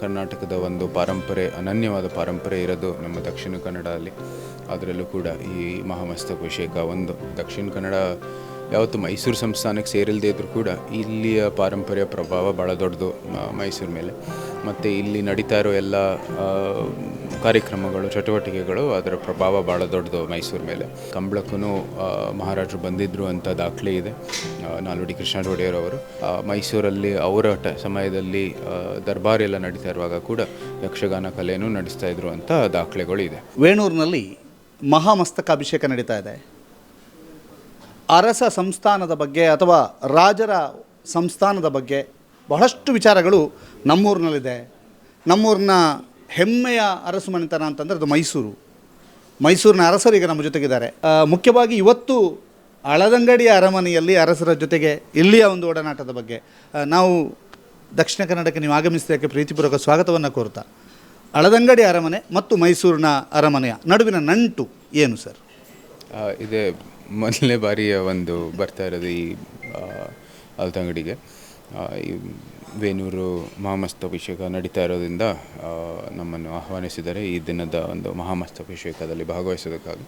ಕರ್ನಾಟಕದ ಒಂದು ಪಾರಂಪರೆ ಅನನ್ಯವಾದ ಪಾರಂಪರೆ ಇರೋದು ನಮ್ಮ ದಕ್ಷಿಣ ಕನ್ನಡದಲ್ಲಿ. ಅದರಲ್ಲೂ ಕೂಡ ಈ ಮಹಾಮಸ್ತಕಾಭಿಷೇಕ ಒಂದು ದಕ್ಷಿಣ ಕನ್ನಡ ಯಾವತ್ತು ಮೈಸೂರು ಸಂಸ್ಥಾನಕ್ಕೆ ಸೇರಿಲ್ಲದೆ ಇದ್ದರೂ ಕೂಡ ಇಲ್ಲಿಯ ಪಾರಂಪರ್ಯ ಪ್ರಭಾವ ಭಾಳ ದೊಡ್ಡದು ಮೈಸೂರು ಮೇಲೆ. ಮತ್ತು ಇಲ್ಲಿ ನಡೀತಾ ಇರೋ ಎಲ್ಲ ಕಾರ್ಯಕ್ರಮಗಳು ಚಟುವಟಿಕೆಗಳು ಅದರ ಪ್ರಭಾವ ಭಾಳ ದೊಡ್ಡದು ಮೈಸೂರು ಮೇಲೆ. ಕಂಬಳಕ್ಕೂ ಮಹಾರಾಜರು ಬಂದಿದ್ದರು ಅಂತ ದಾಖಲೆ ಇದೆ. ನಾಲ್ವಡಿ ಕೃಷ್ಣರಾಜ ಅವರು ಮೈಸೂರಲ್ಲಿ ಅವರ ಸಮಯದಲ್ಲಿ ದರ್ಬಾರ್ ಎಲ್ಲ ನಡೀತಾ ಇರುವಾಗ ಕೂಡ ಯಕ್ಷಗಾನ ಕಲೆಯನ್ನು ನಡೆಸ್ತಾ ಇದ್ರು ಅಂತ ದಾಖಲೆಗಳು ಇದೆ. ವೇಣೂರಿನಲ್ಲಿ ಮಹಾಮಸ್ತಕಾಭಿಷೇಕ ನಡೀತಾ ಇದೆ. ಅರಸ ಸಂಸ್ಥಾನದ ಬಗ್ಗೆ ಅಥವಾ ರಾಜರ ಸಂಸ್ಥಾನದ ಬಗ್ಗೆ ಬಹಳಷ್ಟು ವಿಚಾರಗಳು ನಮ್ಮೂರಿನಲ್ಲಿದೆ. ನಮ್ಮೂರಿನ ಹೆಮ್ಮೆಯ ಅರಸು ಮನೆತನ ಅಂತಂದರೆ ಅದು ಮೈಸೂರಿನ ಅರಸರು ಈಗ ನಮ್ಮ ಜೊತೆಗಿದ್ದಾರೆ. ಮುಖ್ಯವಾಗಿ ಇವತ್ತು ಹಳದಂಗಡಿಯ ಅರಮನೆಯಲ್ಲಿ ಅರಸರ ಜೊತೆಗೆ ಇಲ್ಲಿಯ ಒಂದು ಒಡನಾಟದ ಬಗ್ಗೆ ನಾವು ದಕ್ಷಿಣ ಕನ್ನಡಕ್ಕೆ ನೀವು ಆಗಮಿಸಿದ್ದಕ್ಕೆ ಪ್ರೀತಿಪೂರ್ವಕ ಸ್ವಾಗತವನ್ನು ಕೋರ್ತಾ, ಹಳದಂಗಡಿ ಅರಮನೆ ಮತ್ತು ಮೈಸೂರಿನ ಅರಮನೆಯ ನಡುವಿನ ನಂಟು ಏನು ಸರ್? ಇದೇ ಮೊದಲನೇ ಬಾರಿಯ ಒಂದು ಬರ್ತಾ ಇರೋದು ಈ ಹಳದಂಗಡಿಗೆ. ಈ ವೇಣೂರು ಮಹಾಮಸ್ತಕಾಭಿಷೇಕ ನಡೀತಾ ಇರೋದ್ರಿಂದ ನಮ್ಮನ್ನು ಆಹ್ವಾನಿಸಿದರೆ ಈ ದಿನದ ಒಂದು ಮಹಾಮಸ್ತಕಾಭಿಷೇಕದಲ್ಲಿ ಭಾಗವಹಿಸೋದಕ್ಕಾಗಿ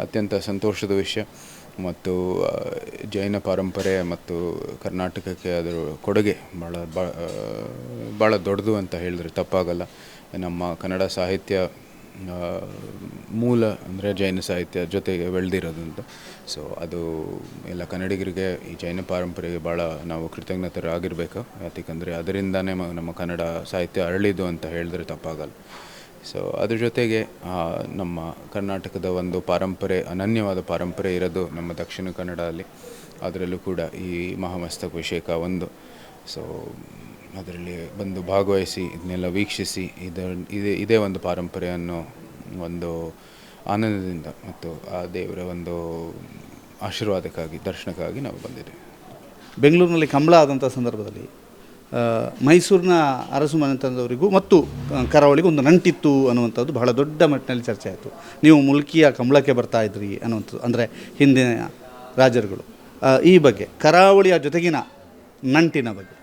ಅತ್ಯಂತ ಸಂತೋಷದ ವಿಷಯ. ಮತ್ತು ಜೈನ ಪಾರಂಪರೆ ಮತ್ತು ಕರ್ನಾಟಕಕ್ಕೆ ಅದರ ಕೊಡುಗೆ ಭಾಳ ದೊಡ್ಡದು ಅಂತ ಹೇಳಿದ್ರೆ ತಪ್ಪಾಗಲ್ಲ. ನಮ್ಮ ಕನ್ನಡ ಸಾಹಿತ್ಯ ಮೂಲ ಅಂದರೆ ಜೈನ ಸಾಹಿತ್ಯ ಜೊತೆಗೆ ಬೆಳೆದಿರೋದು ಅಂತ. ಸೊ ಅದು ಎಲ್ಲ ಕನ್ನಡಿಗರಿಗೆ ಈ ಜೈನ ಪಾರಂಪರೆಗೆ ಭಾಳ ನಾವು ಕೃತಜ್ಞತರಾಗಿರಬೇಕು. ಯಾಕಂದರೆ ಅದರಿಂದನೇ ನಮ್ಮ ಕನ್ನಡ ಸಾಹಿತ್ಯ ಅರಳಿದು ಅಂತ ಹೇಳಿದ್ರೆ ತಪ್ಪಾಗಲ್ಲ. ಸೊ ಅದ್ರ ಜೊತೆಗೆ ನಮ್ಮ ಕರ್ನಾಟಕದ ಒಂದು ಪಾರಂಪರೆ ಅನನ್ಯವಾದ ಪಾರಂಪರೆ ಇರೋದು ನಮ್ಮ ದಕ್ಷಿಣ ಕನ್ನಡದಲ್ಲಿ. ಅದರಲ್ಲೂ ಕೂಡ ಈ ಮಹಾಮಸ್ತಕಾಭಿಷೇಕ ಒಂದು. ಸೊ ಅದರಲ್ಲಿ ಬಂದು ಭಾಗವಹಿಸಿ ಇದನ್ನೆಲ್ಲ ವೀಕ್ಷಿಸಿ ಇದೇ ಒಂದು ಪಾರಂಪರೆಯನ್ನು ಒಂದು ಆನಂದದಿಂದ ಮತ್ತು ಆ ದೇವರ ಒಂದು ಆಶೀರ್ವಾದಕ್ಕಾಗಿ ದರ್ಶನಕ್ಕಾಗಿ ನಾವು ಬಂದಿದ್ದೇವೆ. ಬೆಂಗಳೂರಿನಲ್ಲಿ ಕಂಬಳ ಆದಂಥ ಸಂದರ್ಭದಲ್ಲಿ ಮೈಸೂರಿನ ಅರಸು ಮನೆತನದವರಿಗೂ ಮತ್ತು ಕರಾವಳಿಗೂ ಒಂದು ನಂಟಿತ್ತು ಅನ್ನುವಂಥದ್ದು ಬಹಳ ದೊಡ್ಡ ಮಟ್ಟಿನಲ್ಲಿ ಚರ್ಚೆ ಆಯಿತು. ನೀವು ಮುಲ್ಕಿಯ ಕಂಬಳಕ್ಕೆ ಬರ್ತಾ ಇದ್ರಿ ಅನ್ನುವಂಥದ್ದು, ಅಂದರೆ ಹಿಂದಿನ ರಾಜರುಗಳು. ಈ ಬಗ್ಗೆ ಕರಾವಳಿಯ ಜೊತೆಗಿನ ನಂಟಿನ ಬಗ್ಗೆ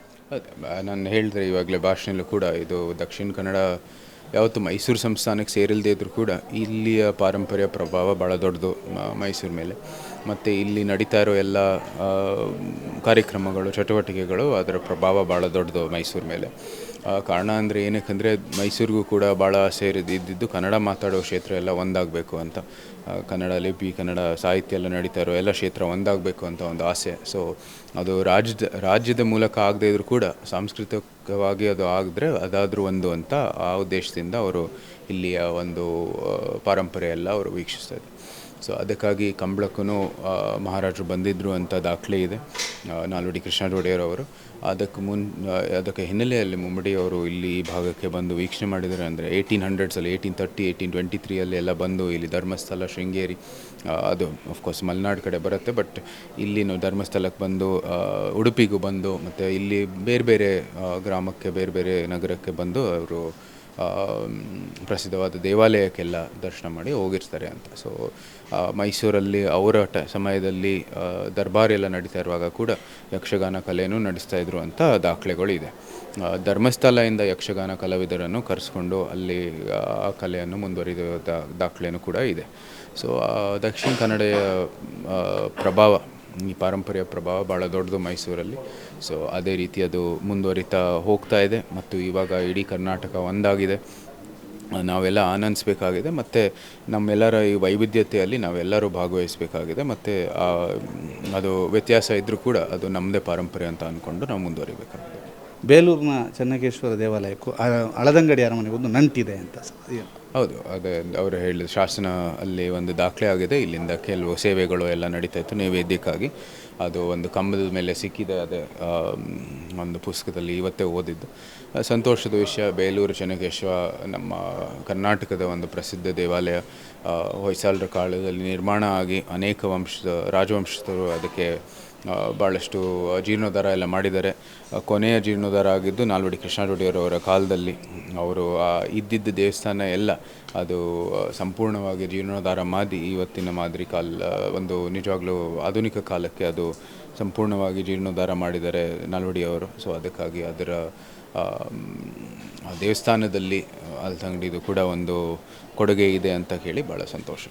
ನಾನು ಹೇಳಿದ್ರೆ ಇವಾಗಲೇ ಭಾಷೆಯಲ್ಲೂ ಕೂಡ ಇದು ದಕ್ಷಿಣ ಕನ್ನಡ ಯಾವತ್ತು ಮೈಸೂರು ಸಂಸ್ಥಾನಕ್ಕೆ ಸೇರಿಲ್ಲದೆ ಇದ್ದರೂ ಕೂಡ ಇಲ್ಲಿಯ ಪಾರಂಪರ್ಯ ಪ್ರಭಾವ ಭಾಳ ದೊಡ್ಡದು ಮೈಸೂರು ಮೇಲೆ. ಮತ್ತು ಇಲ್ಲಿ ನಡೀತಾ ಇರೋ ಎಲ್ಲ ಕಾರ್ಯಕ್ರಮಗಳು ಚಟುವಟಿಕೆಗಳು ಅದರ ಪ್ರಭಾವ ಭಾಳ ದೊಡ್ಡದು ಮೈಸೂರು ಮೇಲೆ. ಕಾರಣ ಅಂದರೆ ಏನಕ್ಕೆಂದರೆ ಮೈಸೂರಿಗೂ ಕೂಡ ಭಾಳ ಇದ್ದಿದ್ದು ಕನ್ನಡ ಮಾತಾಡೋ ಕ್ಷೇತ್ರ ಎಲ್ಲ ಒಂದಾಗಬೇಕು ಅಂತ. ಕನ್ನಡ ಲಿಪಿ ಕನ್ನಡ ಸಾಹಿತ್ಯ ಎಲ್ಲ ನಡೀತಾ ಇರೋ ಎಲ್ಲ ಕ್ಷೇತ್ರ ಒಂದಾಗಬೇಕು ಅಂತ ಒಂದು ಆಸೆ. ಸೊ ಅದು ರಾಜ್ಯದ ಮೂಲಕ ಆಗದೇ ಇದ್ರೂ ಕೂಡ ಸಾಂಸ್ಕೃತಿಕವಾಗಿ ಅದು ಆಗಿದ್ರೆ ಅದಾದರೂ ಒಂದು ಅಂತ ಆ ಉದ್ದೇಶದಿಂದ ಅವರು ಇಲ್ಲಿಯ ಒಂದು ಪಾರಂಪರೆ ಎಲ್ಲ ಅವರು ವೀಕ್ಷಿಸ್ತಾ ಇದ್ದಾರೆ. ಸೊ ಅದಕ್ಕಾಗಿ ಕಂಬಳಕ್ಕೂ ಮಹಾರಾಜರು ಬಂದಿದ್ದರು ಅಂತ ದಾಖಲೆ ಇದೆ. ನಾಲ್ವಡಿ ಕೃಷ್ಣರಾಜ ಅವರು ಅದಕ್ಕೆ ಹಿನ್ನೆಲೆಯಲ್ಲಿ ಮುಮ್ಮಡಿಯವರು ಇಲ್ಲಿ ಈ ಭಾಗಕ್ಕೆ ಬಂದು ವೀಕ್ಷಣೆ ಮಾಡಿದ್ದಾರೆ. ಅಂದರೆ 1800ಸಲ್ಲಿ 1830 1823 ಎಲ್ಲ ಬಂದು ಇಲ್ಲಿ ಧರ್ಮಸ್ಥಳ ಶೃಂಗೇರಿ ಅದು ಅಫ್ಕೋರ್ಸ್ ಮಲೆನಾಡು ಕಡೆ ಬರುತ್ತೆ. ಬಟ್ ಇಲ್ಲಿ ಧರ್ಮಸ್ಥಳಕ್ಕೆ ಬಂದು ಉಡುಪಿಗೂ ಬಂದು ಮತ್ತು ಇಲ್ಲಿ ಬೇರೆ ಬೇರೆ ಗ್ರಾಮಕ್ಕೆ ಬೇರೆ ಬೇರೆ ನಗರಕ್ಕೆ ಬಂದು ಅವರು ಪ್ರಸಿದ್ಧವಾದ ದೇವಾಲಯಕ್ಕೆಲ್ಲ ದರ್ಶನ ಮಾಡಿ ಹೋಗಿರ್ತಾರೆ ಅಂತ. ಸೊ ಮೈಸೂರಲ್ಲಿ ಅವರ ಸಮಯದಲ್ಲಿ ದರ್ಬಾರ್ ಎಲ್ಲ ನಡೀತಾ ಇರುವಾಗ ಕೂಡ ಯಕ್ಷಗಾನ ಕಲೆಯನ್ನು ನಡೆಸ್ತಾ ಇದ್ರು ಅಂತ ದಾಖಲೆಗಳು ಇದೆ. ಧರ್ಮಸ್ಥಳದಿಂದ ಯಕ್ಷಗಾನ ಕಲಾವಿದರನ್ನು ಕರೆಸ್ಕೊಂಡು ಅಲ್ಲಿ ಆ ಕಲೆಯನ್ನು ಮುಂದುವರಿದ ದಾಖಲೆಯೂ ಕೂಡ ಇದೆ. ಸೊ ದಕ್ಷಿಣ ಕನ್ನಡದ ಪ್ರಭಾವ ಈ ಪಾರಂಪರ್ಯ ಪ್ರಭಾವ ಭಾಳ ದೊಡ್ಡದು ಮೈಸೂರಲ್ಲಿ. ಸೊ ಅದೇ ರೀತಿ ಅದು ಮುಂದುವರಿತಾ ಹೋಗ್ತಾ ಇದೆ ಮತ್ತು ಇವಾಗ ಇಡೀ ಕರ್ನಾಟಕ ಒಂದಾಗಿದೆ. ನಾವೆಲ್ಲ ಆನಂದಿಸಬೇಕಾಗಿದೆ ಮತ್ತು ನಮ್ಮೆಲ್ಲರ ಈ ವೈವಿಧ್ಯತೆಯಲ್ಲಿ ನಾವೆಲ್ಲರೂ ಭಾಗವಹಿಸಬೇಕಾಗಿದೆ. ಮತ್ತು ಅದು ವ್ಯತ್ಯಾಸ ಇದ್ದರೂ ಕೂಡ ಅದು ನಮ್ಮದೇ ಪಾರಂಪರೆ ಅಂತ ಅಂದ್ಕೊಂಡು ನಾವು ಮುಂದುವರಿಬೇಕಾಗಿದೆ. ಬೇಲೂರಿನ ಚೆನ್ನಕೇಶ್ವರ ದೇವಾಲಯಕ್ಕೂ ಹಳದಂಗಡಿ ಅರಮನೆಗೂ ಒಂದು ನಂಟಿದೆ ಅಂತ. ಹೌದು, ಅದೇ ಅವರು ಹೇಳಿದ ಶಾಸನ ಅಲ್ಲಿ ಒಂದು ದಾಖಲೆ ಆಗಿದೆ. ಇಲ್ಲಿಂದ ಕೆಲವು ಸೇವೆಗಳು ಎಲ್ಲ ನಡೀತಾ ಇತ್ತು ನೈವೇದ್ಯಕ್ಕಾಗಿ. ಅದು ಒಂದು ಕಂಬದ ಮೇಲೆ ಸಿಕ್ಕಿದೆ. ಅದೇ ಒಂದು ಪುಸ್ತಕದಲ್ಲಿ ಇವತ್ತೇ ಓದಿದ್ದು ಸಂತೋಷದ ವಿಷಯ. ಬೇಲೂರು ಚೆನ್ನಕೇಶವ ನಮ್ಮ ಕರ್ನಾಟಕದ ಒಂದು ಪ್ರಸಿದ್ಧ ದೇವಾಲಯ. ಹೊಯ್ಸಳರ ಕಾಲದಲ್ಲಿ ನಿರ್ಮಾಣ ಆಗಿ ಅನೇಕ ರಾಜವಂಶಸ್ಥರು ಅದಕ್ಕೆ ಭಾಳಷ್ಟು ಜೀರ್ಣೋದ್ಧಾರ ಎಲ್ಲ ಮಾಡಿದ್ದಾರೆ. ಕೊನೆಯ ಜೀರ್ಣೋದ್ಧಾರ ಆಗಿದ್ದು ನಾಲ್ವಡಿ ಕೃಷ್ಣರಾಜರವರ ಕಾಲದಲ್ಲಿ. ಅವರು ಇದ್ದಿದ್ದ ದೇವಸ್ಥಾನ ಎಲ್ಲ ಅದು ಸಂಪೂರ್ಣವಾಗಿ ಜೀರ್ಣೋದ್ಧಾರ ಮಾಡಿ ಇವತ್ತಿನ ಮಾದರಿ ಒಂದು ನಿಜವಾಗ್ಲೂ ಆಧುನಿಕ ಕಾಲಕ್ಕೆ ಅದು ಸಂಪೂರ್ಣವಾಗಿ ಜೀರ್ಣೋದ್ಧಾರ ಮಾಡಿದ್ದಾರೆ ನಾಲ್ವಡಿಯವರು. ಸೊ ಅದಕ್ಕಾಗಿ ಅದರ ಆ ದೇವಸ್ಥಾನದಲ್ಲಿ ಅಲ್ತಂಗಡಿದು ಕೂಡ ಒಂದು ಕೊಡುಗೆ ಇದೆ ಅಂತ ಕೇಳಿ ಭಾಳ ಸಂತೋಷ.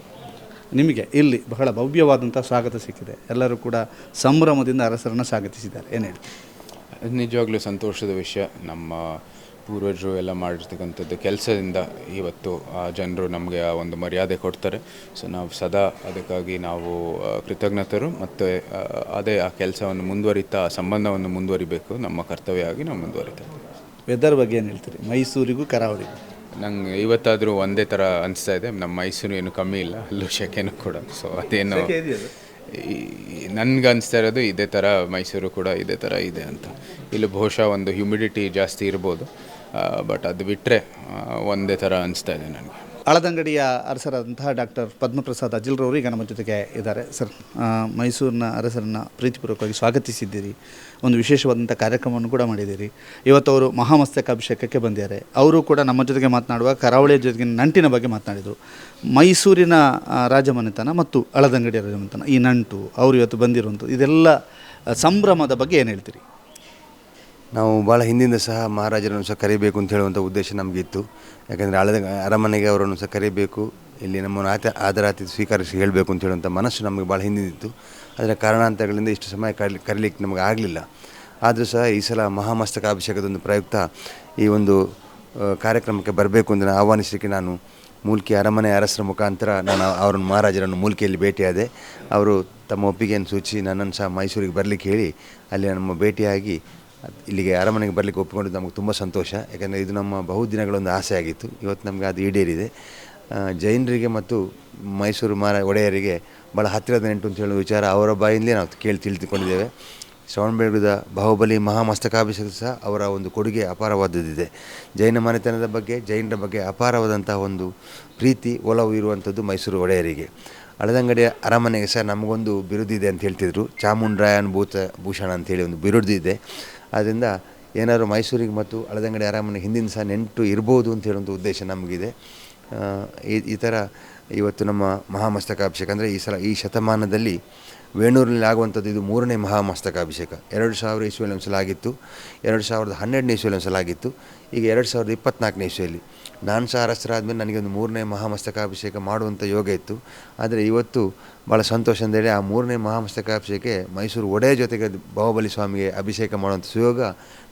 ನಿಮಗೆ ಇಲ್ಲಿ ಬಹಳ ಭವ್ಯವಾದಂಥ ಸ್ವಾಗತ ಸಿಕ್ಕಿದೆ, ಎಲ್ಲರೂ ಕೂಡ ಸಂಭ್ರಮದಿಂದ ಅರಸರನ್ನು ಸ್ವಾಗತಿಸಿದ್ದಾರೆ, ಏನು ಹೇಳ್ತೀವಿ? ನಿಜವಾಗ್ಲೂ ಸಂತೋಷದ ವಿಷಯ. ನಮ್ಮ ಪೂರ್ವಜರು ಎಲ್ಲ ಮಾಡಿರ್ತಕ್ಕಂಥದ್ದು ಕೆಲಸದಿಂದ ಇವತ್ತು ಆ ಜನರು ನಮಗೆ ಆ ಒಂದು ಮರ್ಯಾದೆ ಕೊಡ್ತಾರೆ. ಸೊ ನಾವು ಸದಾ ಅದಕ್ಕಾಗಿ ನಾವು ಕೃತಜ್ಞತರು, ಮತ್ತು ಅದೇ ಆ ಕೆಲಸವನ್ನು ಮುಂದುವರಿತಾ ಆ ಸಂಬಂಧವನ್ನು ಮುಂದುವರಿಬೇಕು, ನಮ್ಮ ಕರ್ತವ್ಯ ಆಗಿ ನಾವು ಮುಂದುವರಿತೇವೆ. ವೆದರ್ ಬಗ್ಗೆ ಏನು ಹೇಳ್ತೀರಿ? ಮೈಸೂರಿಗೂ ಕರಾವಳಿಗೂ ನಂಗೆ ಇವತ್ತಾದರೂ ಒಂದೇ ಥರ ಅನಿಸ್ತಾ ಇದೆ. ನಮ್ಮ ಮೈಸೂರು ಏನು ಕಮ್ಮಿ ಇಲ್ಲ, ಅಲ್ಲೂ ಶೆಕೆನೂ ಕೂಡ. ಸೊ ಅದೇನು ನನಗೆ ಅನಿಸ್ತಾ ಇರೋದು ಇದೇ ಥರ ಮೈಸೂರು ಕೂಡ ಇದೇ ಥರ ಇದೆ ಅಂತ. ಇಲ್ಲಿ ಬಹುಶಃ ಒಂದು ಹ್ಯುಮಿಡಿಟಿ ಜಾಸ್ತಿ ಇರ್ಬೋದು, ಬಟ್ ಅದು ಬಿಟ್ಟರೆ ಒಂದೇ ಥರ ಅನಿಸ್ತಾ ಇದೆ ನನಗೆ. ಆಳದಂಗಡಿಯ ಅರಸರಾದಂತಹ ಡಾಕ್ಟರ್ ಪದ್ಮಪ್ರಸಾದ್ ಅಜಿಲ್ರವರು ಈಗ ನಮ್ಮ ಜೊತೆಗೆ ಇದ್ದಾರೆ. ಸರ್, ಮೈಸೂರಿನ ಅರಸರನ್ನು ಪ್ರೀತಿಪೂರ್ವಕವಾಗಿ ಸ್ವಾಗತಿಸಿದ್ದೀರಿ, ಒಂದು ವಿಶೇಷವಾದಂಥ ಕಾರ್ಯಕ್ರಮವನ್ನು ಕೂಡ ಮಾಡಿದ್ದೀರಿ. ಇವತ್ತು ಅವರು ಮಹಾಮಸ್ತಕಾಭಿಷೇಕಕ್ಕೆ ಬಂದಿದ್ದಾರೆ. ಅವರು ಕೂಡ ನಮ್ಮ ಜೊತೆಗೆ ಮಾತನಾಡುವ ಕರಾವಳಿಯ ಜೊತೆಗಿನ ನಂಟಿನ ಬಗ್ಗೆ ಮಾತನಾಡಿದರು. ಮೈಸೂರಿನ ರಾಜಮನೆತನ ಮತ್ತು ಆಳದಂಗಡಿಯ ರಾಜಮನೆತನ, ಈ ನಂಟು, ಅವರು ಇವತ್ತು ಬಂದಿರುವಂಥದ್ದು, ಇದೆಲ್ಲ ಸಂಭ್ರಮದ ಬಗ್ಗೆ ಏನು ಹೇಳ್ತೀರಿ? ನಾವು ಭಾಳ ಹಿಂದಿಂದ ಸಹ ಮಹಾರಾಜರನ್ನು ಸಹ ಕರಿಬೇಕು ಅಂತ ಹೇಳುವಂಥ ಉದ್ದೇಶ ನಮಗಿತ್ತು. ಯಾಕಂದರೆ ಅರಮನೆಗೆ ಅವರನ್ನು ಸಹ ಕರಿಬೇಕು, ಇಲ್ಲಿ ನಮ್ಮನ್ನು ಆದರಾತಿ ಸ್ವೀಕರಿಸಿ ಹೇಳಬೇಕು ಅಂತ ಹೇಳುವಂಥ ಮನಸ್ಸು ನಮಗೆ ಭಾಳ ಹಿಂದಿತ್ತು. ಅದರ ಕಾರಣಾಂತರಗಳಿಂದ ಇಷ್ಟು ಸಮಯ ಕರೀಲಿಕ್ಕೆ ನಮಗೆ ಆಗಲಿಲ್ಲ. ಆದರೂ ಸಹ ಈ ಸಲ ಮಹಾಮಸ್ತಕಾಭಿಷೇಕದೊಂದು ಪ್ರಯುಕ್ತ ಈ ಒಂದು ಕಾರ್ಯಕ್ರಮಕ್ಕೆ ಬರಬೇಕು ಅಂತ ಆಹ್ವಾನಿಸಲಿಕ್ಕೆ ನಾನು ಮೂಲ್ಕಿ ಅರಮನೆ ಅರಸರ ಮುಖಾಂತರ ನಾನು ಅವರನ್ನು ಮಹಾರಾಜರನ್ನು ಮೂಲ್ಕಿಯಲ್ಲಿ ಭೇಟಿಯಾದೆ. ಅವರು ತಮ್ಮ ಒಪ್ಪಿಗೆಯನ್ನು ಸೂಚಿಸಿ ನನ್ನನ್ನು ಸಹ ಮೈಸೂರಿಗೆ ಬರಲಿಕ್ಕೆ ಹೇಳಿ ಅಲ್ಲಿ ನಮ್ಮ ಭೇಟಿಯಾಗಿ ಇಲ್ಲಿಗೆ ಅರಮನೆಗೆ ಬರಲಿಕ್ಕೆ ಒಪ್ಪಿಕೊಂಡಿದ್ದು ನಮಗೆ ತುಂಬ ಸಂತೋಷ. ಯಾಕಂದರೆ ಇದು ನಮ್ಮ ಬಹುದಿನಗಳೊಂದು ಆಸೆ ಆಗಿತ್ತು, ಇವತ್ತು ನಮಗೆ ಅದು ಈಡೇರಿದೆ. ಜೈನರಿಗೆ ಮತ್ತು ಮೈಸೂರು ಒಡೆಯರಿಗೆ ಭಾಳ ಹತ್ತಿರದ ನೆಂಟು ಅಂತ ಹೇಳುವ ವಿಚಾರ ಅವರ ಬಾಯಿಂದಲೇ ನಾವು ತಿಳಿದುಕೊಂಡಿದ್ದೇವೆ. ಶ್ರವಣಬೆಳಗೊಳದ ಬಾಹುಬಲಿ ಮಹಾಮಸ್ತಕಾಭಿಷೇಕ ಸಹ ಅವರ ಒಂದು ಕೊಡುಗೆ ಅಪಾರವಾದದ್ದಿದೆ. ಜೈನ ಮನೆತನದ ಬಗ್ಗೆ, ಜೈನರ ಬಗ್ಗೆ ಅಪಾರವಾದಂಥ ಒಂದು ಪ್ರೀತಿ ಒಲವು ಇರುವಂಥದ್ದು ಮೈಸೂರು ಒಡೆಯರಿಗೆ. ಆಳದಂಗಡಿಯ ಅರಮನೆಗೆ ಸಹ ನಮಗೊಂದು ಬಿರುದಿದೆ ಅಂತ ಹೇಳ್ತಿದ್ರು, ಚಾಮುಂಡರಾಯನ್ ಭೂಷಣ ಅಂತೇಳಿ ಒಂದು ಬಿರುದಿದೆ. ಆದ್ದರಿಂದ ಏನಾದರೂ ಮೈಸೂರಿಗೆ ಮತ್ತು ಆಳದಂಗಡಿ ಅರಮನೆ ಹಿಂದಿನ ಸಹ ನೆಂಟು ಇರ್ಬೋದು ಅಂತ ಹೇಳುವಂಥ ಉದ್ದೇಶ ನಮಗಿದೆ. ಈ ಥರ ಇವತ್ತು ನಮ್ಮ ಮಹಾಮಸ್ತಕಾಭಿಷೇಕ ಅಂದರೆ ಈ ಶತಮಾನದಲ್ಲಿ ವೇಣೂರಿನಲ್ಲಿ ಆಗುವಂಥದ್ದು ಇದು 3ನೇ ಮಹಾಮಸ್ತಕಾಭಿಷೇಕ. 2000 ಇಸ್ವಿಯಲ್ಲಿ ಒಂದು ಸಲ ಆಗಿತ್ತು, 2012ನೇ ಇಸ್ವಿಯಲ್ಲಿ ಒಂದು ಸಲ ಆಗಿತ್ತು, ಈಗ 2024ನೇ ಇಸ್ವಿಯಲ್ಲಿ. ನಾನು ಸಹ ಅರಸರಾದಮೇಲೆ ನನಗೆ ಒಂದು 3ನೇ ಮಹಾಮಸ್ತಕಾಭಿಷೇಕ ಮಾಡುವಂಥ ಯೋಗ ಇತ್ತು. ಆದರೆ ಇವತ್ತು ಭಾಳ ಸಂತೋಷ ಅಂತೇಳಿ ಆ 3ನೇ ಮಹಾಮಸ್ತಕಾಭಿಷೇಕಕ್ಕೆ ಮೈಸೂರು ಒಡೆಯ ಜೊತೆಗೆ ಬಾಹುಬಲಿ ಸ್ವಾಮಿಗೆ ಅಭಿಷೇಕ ಮಾಡುವಂಥ ಸುಯೋಗ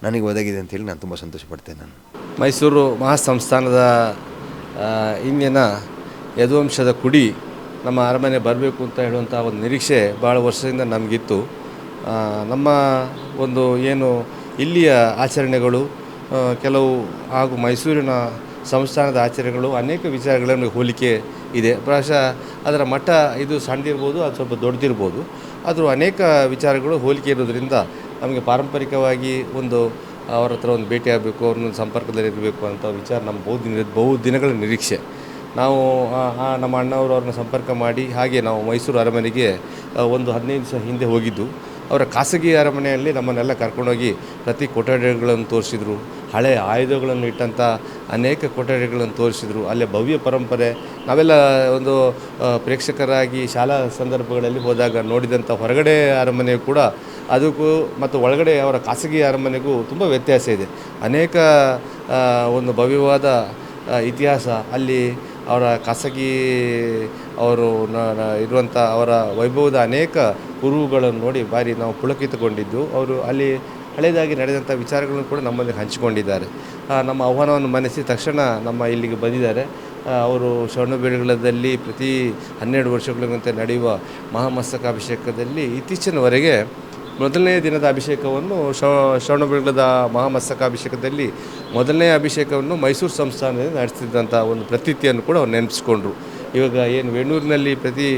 ನನಗೆ ಒದಗಿದೆ ಅಂತೇಳಿ ನಾನು ತುಂಬ ಸಂತೋಷ ಪಡ್ತೇನೆ. ನಾನು ಮೈಸೂರು ಮಹಾಸಂಸ್ಥಾನದ ಇಂದಿನ ಯದುವಂಶದ ಕುಡಿ ನಮ್ಮ ಅರಮನೆ ಬರಬೇಕು ಅಂತ ಹೇಳುವಂಥ ಒಂದು ನಿರೀಕ್ಷೆ ಭಾಳ ವರ್ಷದಿಂದ ನಮಗಿತ್ತು. ನಮ್ಮ ಒಂದು ಏನು ಇಲ್ಲಿಯ ಆಚರಣೆಗಳು ಕೆಲವು ಹಾಗೂ ಮೈಸೂರಿನ ಸಂಸ್ಥಾನದ ಆಚರಣೆಗಳು ಅನೇಕ ವಿಚಾರಗಳನ್ನು ಹೋಲಿಕೆ ಇದೆ. ಪ್ರಾಯಶಃ ಅದರ ಮಟ್ಟ ಇದು ಸಣ್ಣದಿರ್ಬೋದು, ಅದು ಸ್ವಲ್ಪ ದೊಡ್ಡದಿರ್ಬೋದು, ಆದರೂ ಅನೇಕ ವಿಚಾರಗಳು ಹೋಲಿಕೆ ಇರೋದರಿಂದ ನಮಗೆ ಪಾರಂಪರಿಕವಾಗಿ ಒಂದು ಅವರ ಹತ್ರ ಒಂದು ಭೇಟಿ ಆಗಬೇಕು, ಅವ್ರನ್ನ ಸಂಪರ್ಕದಲ್ಲಿರಬೇಕು ಅಂತ ವಿಚಾರ ನಮ್ಮ ಬಹುದಿನಗಳ ನಿರೀಕ್ಷೆ. ನಾವು ನಮ್ಮ ಅಣ್ಣವರು ಅವ್ರನ್ನ ಸಂಪರ್ಕ ಮಾಡಿ ಹಾಗೆ ನಾವು ಮೈಸೂರು ಅರಮನೆಗೆ ಒಂದು 15 ದಿವಸ ಹಿಂದೆ ಹೋಗಿದ್ದು. ಅವರ ಖಾಸಗಿ ಅರಮನೆಯಲ್ಲಿ ನಮ್ಮನ್ನೆಲ್ಲ ಕರ್ಕೊಂಡೋಗಿ ಪ್ರತಿ ಕೊಠಡಿಗಳನ್ನು ತೋರಿಸಿದರು, ಹಳೆಯ ಆಯುಧಗಳನ್ನು ಇಟ್ಟಂಥ ಅನೇಕ ಕೊಠಡಿಗಳನ್ನು ತೋರಿಸಿದರು. ಅಲ್ಲೇ ಭವ್ಯ ಪರಂಪರೆ ನಾವೆಲ್ಲ ಒಂದು ಪ್ರೇಕ್ಷಕರಾಗಿ ಶಾಲಾ ಸಂದರ್ಭಗಳಲ್ಲಿ ಹೋದಾಗ ನೋಡಿದಂಥ ಹೊರಗಡೆ ಅರಮನೆ ಕೂಡ ಅದಕ್ಕೂ ಮತ್ತು ಒಳಗಡೆ ಅವರ ಖಾಸಗಿ ಅರಮನೆಗೂ ತುಂಬ ವ್ಯತ್ಯಾಸ ಇದೆ. ಅನೇಕ ಒಂದು ಭವ್ಯವಾದ ಇತಿಹಾಸ ಅಲ್ಲಿ ಅವರ ಖಾಸಗಿ ಅವರು ಇರುವಂಥ ಅವರ ವೈಭವದ ಅನೇಕ ಕುರುಹುಗಳನ್ನು ನೋಡಿ ಭಾರಿ ನಾವು ಪುಳಕಿತುಕೊಂಡಿದ್ದು. ಅವರು ಅಲ್ಲಿ ಹಳೆಯದಾಗಿ ನಡೆದಂಥ ವಿಚಾರಗಳನ್ನು ಕೂಡ ನಮ್ಮಲ್ಲಿ ಹಂಚಿಕೊಂಡಿದ್ದಾರೆ. ನಮ್ಮ ಆಹ್ವಾನವನ್ನು ಮನ್ನಿಸಿ ತಕ್ಷಣ ನಮ್ಮ ಇಲ್ಲಿಗೆ ಬಂದಿದ್ದಾರೆ. ಅವರು ಶ್ರವಣಬೆಳಗೊಳದಲ್ಲಿ ಪ್ರತಿ 12 ವರ್ಷಗಳಿಗಂತೆ ನಡೆಯುವ ಮಹಾಮಸ್ತಕಾಭಿಷೇಕದಲ್ಲಿ ಇತ್ತೀಚಿನವರೆಗೆ ಮೊದಲನೇ ದಿನದ ಅಭಿಷೇಕವನ್ನು ಶ್ರವಣಬೆಳಗೊಳದ ಮಹಾಮಸ್ತಕಾಭಿಷೇಕದಲ್ಲಿ ಮೊದಲನೇ ಅಭಿಷೇಕವನ್ನು ಮೈಸೂರು ಸಂಸ್ಥಾನದಲ್ಲಿ ನಡೆಸ್ತಿದ್ದಂಥ ಒಂದು ಪ್ರತೀತಿಯನ್ನು ಕೂಡ ಅವ್ರು ನೆನಪಿಸ್ಕೊಂಡ್ರು. ಇವಾಗ ಏನು ವೇಣೂರಿನಲ್ಲಿ ಪ್ರತಿ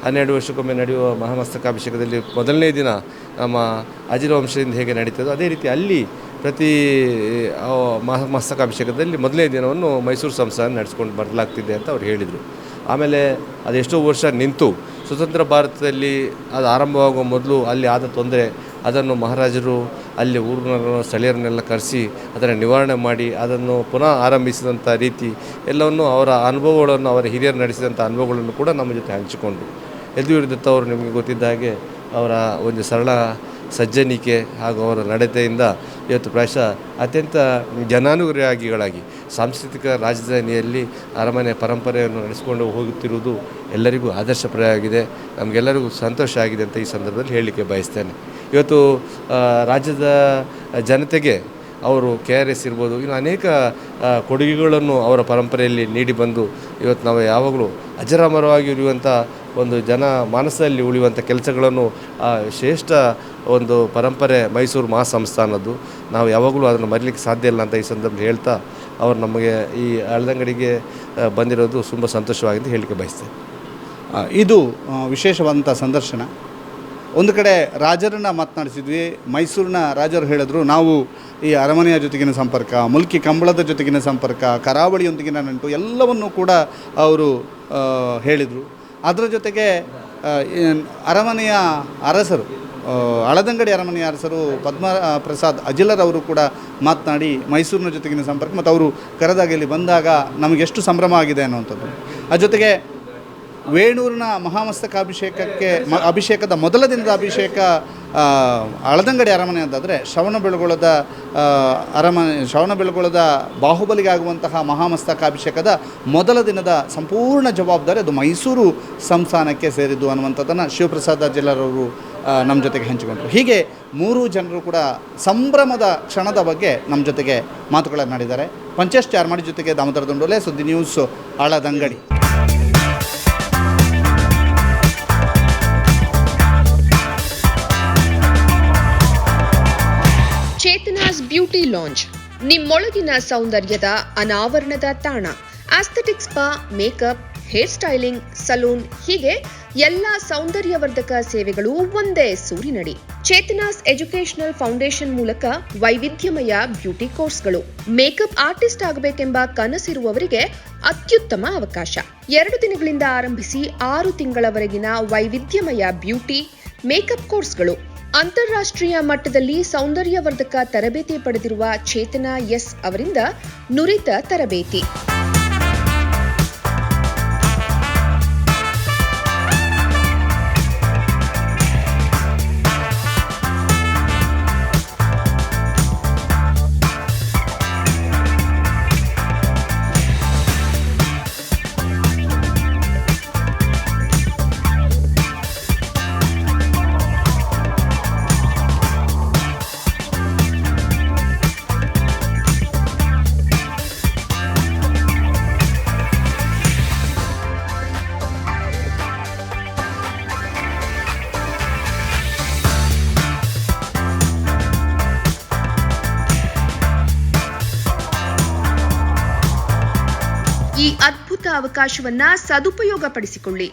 12 ವರ್ಷಕ್ಕೊಮ್ಮೆ ನಡೆಯುವ ಮಹಾಮಸ್ತಕಾಭಿಷೇಕದಲ್ಲಿ ಮೊದಲನೇ ದಿನ ನಮ್ಮ ಅಜಿರ ವಂಶದಿಂದ ಹೇಗೆ ನಡೀತದೋ ಅದೇ ರೀತಿ ಅಲ್ಲಿ ಪ್ರತಿ ಮಸ್ತಕಾಭಿಷೇಕದಲ್ಲಿ ಮೊದಲನೇ ದಿನವನ್ನು ಮೈಸೂರು ಸಂಸ್ಥಾನ ನಡೆಸ್ಕೊಂಡು ಬರಲಾಗ್ತಿದೆ ಅಂತ ಅವ್ರು ಹೇಳಿದರು. ಆಮೇಲೆ ಅದೆಷ್ಟೋ ವರ್ಷ ನಿಂತು ಸ್ವತಂತ್ರ ಭಾರತದಲ್ಲಿ ಅದು ಆರಂಭವಾಗುವ ಮೊದಲು ಅಲ್ಲಿ ಆದ ತೊಂದರೆ ಅದನ್ನು ಮಹಾರಾಜರು ಅಲ್ಲಿ ಊರಿನ ಸ್ಥಳೀಯರನ್ನೆಲ್ಲ ಕರೆಸಿ ಅದರ ನಿವಾರಣೆ ಮಾಡಿ ಅದನ್ನು ಪುನಃ ಆರಂಭಿಸಿದಂಥ ರೀತಿ ಎಲ್ಲವನ್ನು ಅವರ ಅನುಭವಗಳನ್ನು ಅವರ ಹಿರಿಯರು ನಡೆಸಿದಂಥ ಅನುಭವಗಳನ್ನು ಕೂಡ ನಮ್ಮ ಜೊತೆ ಹಂಚಿಕೊಂಡ್ರು. ಯದುವೀರ್ ದತ್ತ ಅವರು ನಿಮಗೆ ಗೊತ್ತಿದ್ದ ಹಾಗೆ ಅವರ ಒಂದು ಸರಳ ಸಜ್ಜನಿಕೆ ಹಾಗೂ ಅವರ ನಡತೆಯಿಂದ ಇವತ್ತು ಪ್ರಾಯಶಃ ಅತ್ಯಂತ ಜನಾನುರಾಗಿಗಳಾಗಿ ಸಾಂಸ್ಕೃತಿಕ ರಾಜಧಾನಿಯಲ್ಲಿ ಅರಮನೆ ಪರಂಪರೆಯನ್ನು ನಡೆಸಿಕೊಂಡು ಹೋಗುತ್ತಿರುವುದು ಎಲ್ಲರಿಗೂ ಆದರ್ಶಪ್ರಾಯವಾಗಿದೆ. ನಮಗೆಲ್ಲರಿಗೂ ಸಂತೋಷ ಆಗಿದೆ ಅಂತ ಈ ಸಂದರ್ಭದಲ್ಲಿ ಹೇಳಲಿಕ್ಕೆ ಬಯಸ್ತೇನೆ. ಇವತ್ತು ರಾಜ್ಯದ ಜನತೆಗೆ ಅವರು KRS ಇರ್ಬೋದು, ಇನ್ನು ಅನೇಕ ಕೊಡುಗೆಗಳನ್ನು ಅವರ ಪರಂಪರೆಯಲ್ಲಿ ನೀಡಿ ಬಂದು ಇವತ್ತು ನಾವು ಯಾವಾಗಲೂ ಅಜರಾಮರವಾಗಿ ಉಳಿಯುವಂಥ ಒಂದು ಜನ ಮಾನಸದಲ್ಲಿ ಉಳಿಯುವಂಥ ಕೆಲಸಗಳನ್ನು ಶ್ರೇಷ್ಠ ಒಂದು ಪರಂಪರೆ ಮೈಸೂರು ಮಹಾಸಂಸ್ಥಾನದ್ದು. ನಾವು ಯಾವಾಗಲೂ ಅದನ್ನು ಮರೀಲಿಕ್ಕೆ ಸಾಧ್ಯ ಇಲ್ಲ ಅಂತ ಈ ಸಂದರ್ಭದಲ್ಲಿ ಹೇಳ್ತಾ ಅವರು ನಮಗೆ ಈ ಹಳದಂಗಡಿಗೆ ಬಂದಿರೋದು ತುಂಬ ಸಂತೋಷವಾಗಿದೆ ಹೇಳಲಿಕ್ಕೆ ಬಯಸ್ತೇನೆ. ಇದು ವಿಶೇಷವಾದಂಥ ಸಂದರ್ಶನ. ಒಂದು ಕಡೆ ರಾಜರನ್ನು ಮಾತನಾಡಿಸಿದ್ವಿ. ಮೈಸೂರಿನ ರಾಜರು ಹೇಳಿದ್ರು, ನಾವು ಈ ಅರಮನೆಯ ಜೊತೆಗಿನ ಸಂಪರ್ಕ, ಮುಲ್ಕಿ ಕಂಬಳದ ಜೊತೆಗಿನ ಸಂಪರ್ಕ, ಕರಾವಳಿಯೊಂದಿಗಿನ ನಂಟು ಎಲ್ಲವನ್ನೂ ಕೂಡ ಅವರು ಹೇಳಿದರು. ಅದರ ಜೊತೆಗೆ ಅರಮನೆಯ ಅರಸರು, ಹಳದಂಗಡಿ ಅರಮನೆಯ ಅರಸರು ಪದ್ಮಪ್ರಸಾದ್ ಅಜಿಲರವರು ಕೂಡ ಮಾತನಾಡಿ ಮೈಸೂರಿನ ಜೊತೆಗಿನ ಸಂಪರ್ಕ ಮತ್ತು ಅವರು ಕರೆದಾಗ ಇಲ್ಲಿ ಬಂದಾಗ ನಮಗೆಷ್ಟು ಸಂಭ್ರಮ ಆಗಿದೆ ಅನ್ನುವಂಥದ್ದು. ಅದ್ರ ಜೊತೆಗೆ ವೇಣೂರಿನ ಮಹಾಮಸ್ತಕಾಭಿಷೇಕಕ್ಕೆ ಅಭಿಷೇಕದ ಮೊದಲ ದಿನದ ಅಭಿಷೇಕ ಹಳದಂಗಡಿ ಅರಮನೆ ಅಂತಾದರೆ ಶ್ರವಣಬೆಳಗೊಳದ ಬಾಹುಬಲಿಗೆ ಆಗುವಂತಹ ಮಹಾಮಸ್ತಕಾಭಿಷೇಕದ ಮೊದಲ ದಿನದ ಸಂಪೂರ್ಣ ಜವಾಬ್ದಾರಿ ಅದು ಮೈಸೂರು ಸಂಸ್ಥಾನಕ್ಕೆ ಸೇರಿದ್ದು ಅನ್ನುವಂಥದ್ದನ್ನು ಶಿವಪ್ರಸಾದ ಜಿಲ್ಲರವರು ನಮ್ಮ ಜೊತೆಗೆ ಹಂಚಿಕೊಂಡರು. ಹೀಗೆ ಮೂರೂ ಜನರು ಕೂಡ ಸಂಭ್ರಮದ ಕ್ಷಣದ ಬಗ್ಗೆ ನಮ್ಮ ಜೊತೆಗೆ ಮಾತುಗಳನ್ನಾಡಿದ್ದಾರೆ. ಪಂಚೇಶ್ ಚಾರ್ಮಾಡಿ ಜೊತೆಗೆ ದಾಮೋದರ ದಂಡೋಲೆ, ಸುದ್ದಿ ನ್ಯೂಸ್, ಹಳದಂಗಡಿ. ಚೇತನಾಸ್ ಬ್ಯೂಟಿ ಲಾಂಜ್, ನಿಮ್ಮೊಳಗಿನ ಸೌಂದರ್ಯದ ಅನಾವರಣದ ತಾಣ. Aesthetic spa, makeup, hair styling, salon, ಹೀಗೆ ಎಲ್ಲ ಸೌಂದರ್ಯವರ್ಧಕ ಸೇವೆಗಳು ಒಂದೇ ಸೂರಿನಡಿ. ಚೇತನಾಸ್ ಎಜುಕೇಶನಲ್ ಫೌಂಡೇಶನ್ ಮೂಲಕ ವೈವಿಧ್ಯಮಯ ಬ್ಯೂಟಿ ಕೋರ್ಸ್ಗಳು. ಮೇಕಪ್ ಆರ್ಟಿಸ್ಟ್ ಆಗಬೇಕೆಂಬ ಕನಸಿರುವವರಿಗೆ ಅತ್ಯುತ್ತಮ ಅವಕಾಶ. 2 ದಿನಗಳಿಂದ ಆರಂಭಿಸಿ 6 ತಿಂಗಳವರೆಗಿನ ವೈವಿಧ್ಯಮಯ ಬ್ಯೂಟಿ, ಮೇಕಪ್ ಕೋರ್ಸ್ಗಳು. ಅಂತಾರಾಷ್ಟ್ರೀಯ ಮಟ್ಟದಲ್ಲಿ ಸೌಂದರ್ಯವರ್ಧಕ ತರಬೇತಿ ಪಡೆದಿರುವ ಚೇತನಾ ಎಸ್ ಅವರಿಂದ ನುರಿತ ತರಬೇತಿ. ಈ ಅದ್ಭುತ ಅವಕಾಶವನ್ನ ಸದುಪಯೋಗಪಡಿಸಿಕೊಳ್ಳಿ.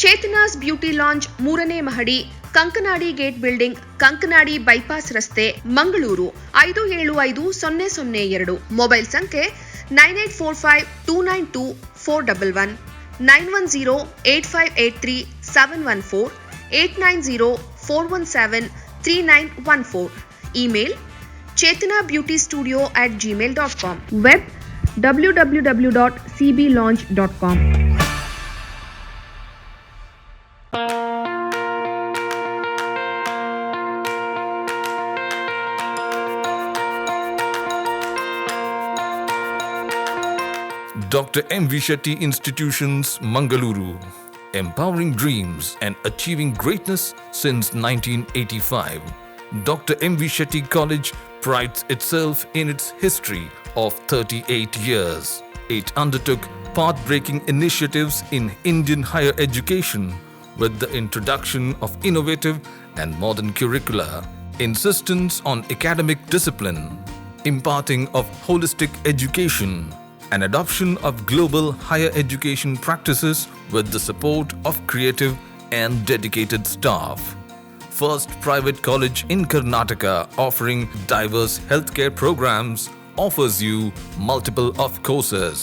ಚೇತನಾಸ್ ಬ್ಯೂಟಿ ಲಾಂಜ್, 3ನೇ ಮಹಡಿ, Kankanadi gate building, Kankanadi bypass ರಸ್ತೆ, ಮಂಗಳೂರು 575002. ಮೊಬೈಲ್ ಸಂಖ್ಯೆ 9845292411, 9108583714, 8904173914. Email chetanabeautystudio@gmail.com. Web www.cblaunch.com. Dr. M.V. Shetty Institutions, Mangaluru. Empowering dreams and achieving greatness since 1985. Dr. M.V. Shetty College prides itself in its history of 38 years. It undertook path-breaking initiatives in Indian higher education with the introduction of innovative and modern curricula, insistence on academic discipline, imparting of holistic education, and adoption of global higher education practices with the support of creative and dedicated staff. First private college in Karnataka offering diverse healthcare programs, offers you multiple of courses.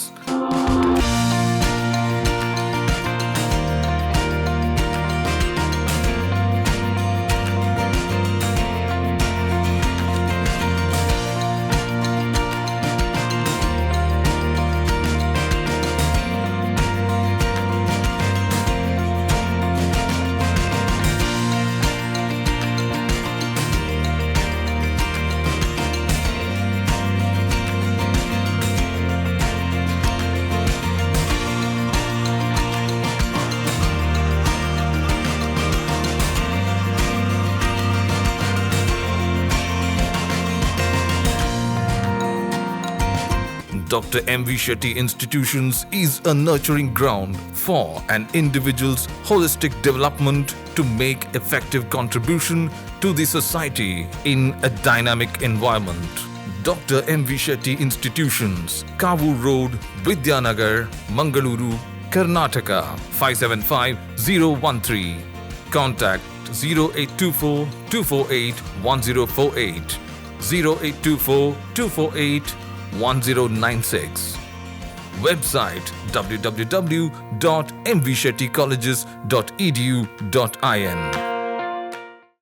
Dr. M.V. Shetty Institutions is a nurturing ground for an individual's holistic development to make effective contribution to the society in a dynamic environment. Dr. M.V. Shetty Institutions, Kavu Road, Vidyanagar, Mangaluru, Karnataka 575013. Contact 0824 248 1048, 0824 248 1096. Website www.mvshettycolleges.edu.in.